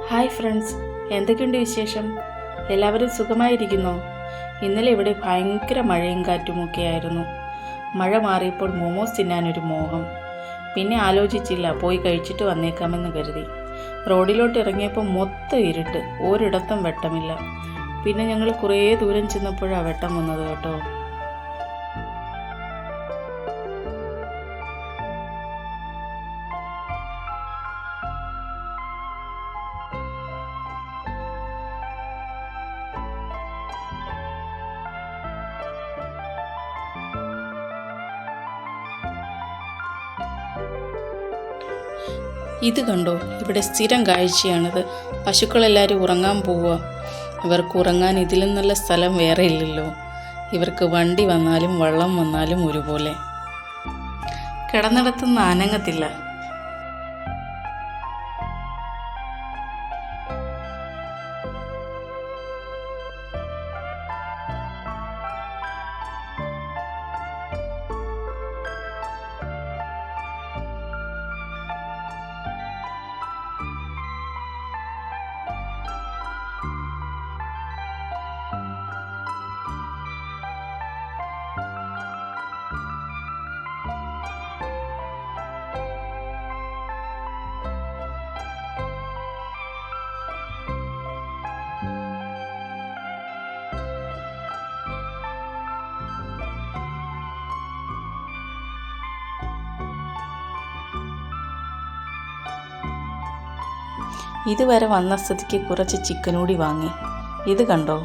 Hi friends, എന്തൊക്കെയുണ്ട് വിശേഷം? എല്ലാവരും സുഖമായിരിക്കുന്നോ? ഇന്നലെ ഇവിടെ ഭയങ്കര മഴയും കാറ്റുമൊക്കെയായിരുന്നു. മഴ മാറിയപ്പോൾ മോമോസ് തിന്നാനൊരു മോഹം. പിന്നെ ആലോചിച്ചില്ല, പോയി കഴിച്ചിട്ട് വന്നേക്കാമെന്ന് കരുതി. റോഡിലോട്ട് ഇറങ്ങിയപ്പോൾ മൊത്തം ഇരുട്ട്, ഒരിടത്തും വെട്ടമില്ല. പിന്നെ ഞങ്ങൾ കുറേ ദൂരം ചെന്നപ്പോഴാണ് വെട്ടം വന്നത് കേട്ടോ. ഇത് കണ്ടോ, ഇവിടെ സ്ഥിരം കാഴ്ചയാണിത്. പശുക്കളെല്ലാവരും ഉറങ്ങാൻ പോവുക. ഇവർക്ക് ഉറങ്ങാൻ ഇതിലും നല്ല സ്ഥലം വേറെ ഇല്ലല്ലോ. ഇവർക്ക് വണ്ടി വന്നാലും വള്ളം വന്നാലും ഒരുപോലെ. കിടന്നിടത്തുനിന്ന് അനങ്ങത്തില്ല. ഇതുവരെ വന്ന സ്ഥിതിക്ക് കുറച്ച് ചിക്കൻ കൂടി വാങ്ങി. ഇത് കണ്ടോ,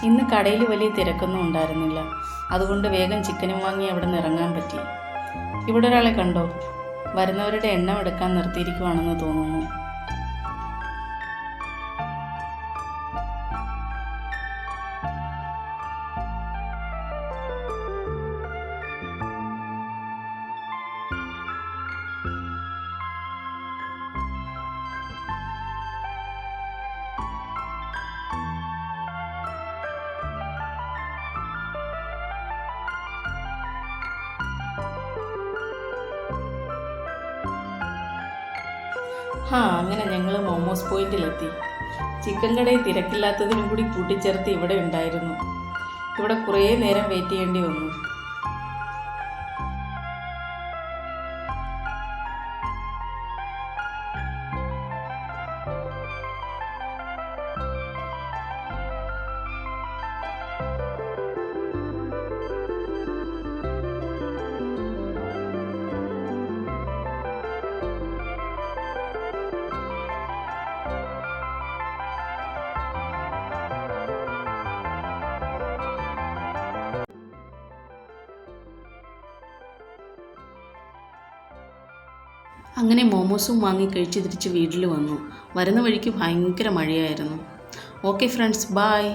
ഇന്ന് കടയിൽ വലിയ തിരക്കൊന്നും ഉണ്ടായിരുന്നില്ല. അതുകൊണ്ട് വേഗം ചിക്കനും വാങ്ങി അവിടെ നിന്ന് ഇറങ്ങാൻ പറ്റി. ഇവിടെ ഒരാളെ കണ്ടോ? വരുന്നവരുടെ എണ്ണം എടുക്കാൻ നിർത്തിയിരിക്കുവാണെന്ന് തോന്നുന്നു. അങ്ങനെ ഞങ്ങൾ മോമോസ് പോയിന്റിലെത്തി. ചിക്കൻ കടയിൽ തിരക്കില്ലാത്തതിനും കൂടി കൂട്ടിച്ചേർത്ത് ഇവിടെ ഉണ്ടായിരുന്നു. ഇവിടെ കുറേ നേരം വെയിറ്റ് ചെയ്യേണ്ടി വന്നു. അങ്ങനെ മോമോസും വാങ്ങി കഴിച്ച് തിരിച്ച് വീട്ടിൽ വന്നു. വരുന്ന വഴിക്ക് ഭയങ്കര മഴയായിരുന്നു. Okay friends, bye.